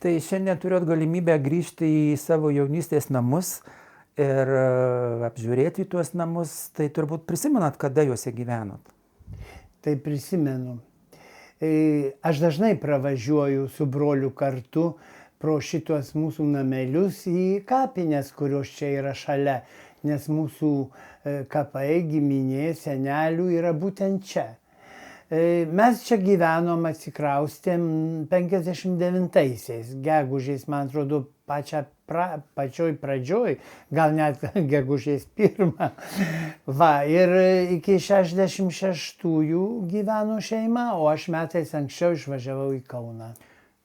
Tai šiandien turėjot galimybę grįžti į savo jaunystės namus ir apžiūrėti tuos namus, tai turbūt prisimenat, kada juose gyvenot? Tai prisimenu. Aš dažnai pravažiuoju su broliu kartu pro šitos mūsų namelius į kapines, kurios čia yra šalia, nes mūsų kapai, giminė, senelių yra būtent čia. Mes čia gyvenom, atsikraustėm 59-aisiais, gegužės, man atrodo, pačioj pradžioj, gal net gegužės 1. Va, ir iki 66-ųjų gyveno šeima, o aš metais anksčiau išvažiavau į Kauną.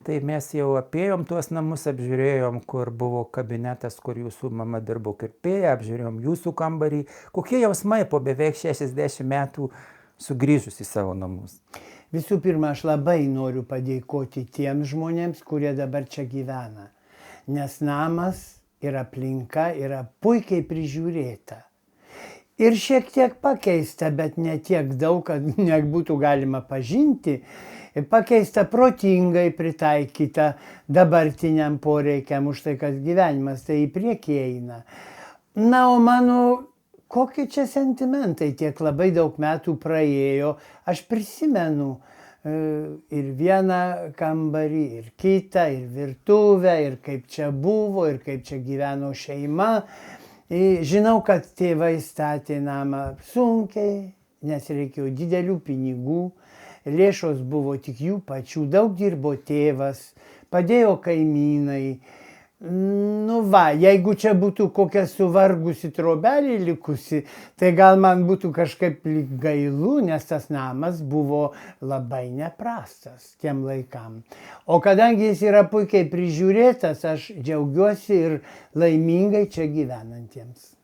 Tai mes jau apėjom tuos namus, apžiūrėjom, kur buvo kabinetas, kur jūsų mama dirbo kirpėja, apžiūrėjom jūsų kambarį. Kokie jausmai po beveik 60 metų sugrįžus į savo namus? Visų pirma, aš labai noriu padėkoti tiems žmonėms, kurie dabar čia gyvena. Nes namas ir aplinka yra puikiai prižiūrėta. Ir šiek tiek pakeista, bet ne tiek daug, kad nebūtų galima pažinti. Pakeista protingai, pritaikyta dabartiniam poreikiam, už tai, kad gyvenimas tai į priekį eina. Na, o mano kokie čia sentimentai, tiek labai daug metų praėjo, aš prisimenu ir vieną kambarį, ir kitą, ir virtuvę, ir kaip čia buvo, ir kaip čia gyveno šeima. Žinau, kad tėvai statė namą sunkiai, nes reikėjo didelių pinigų, lėšos buvo tik jų pačių, daug dirbo tėvas, padėjo kaimynai. Nu va, jeigu čia būtų kokia suvargusi trobelė likusi, tai gal man būtų kažkaip lyg gailu, nes tas namas buvo labai neprastas tiem laikam. O kadangi jis yra puikiai prižiūrėtas, aš džiaugiuosi ir laimingai čia gyvenantiems.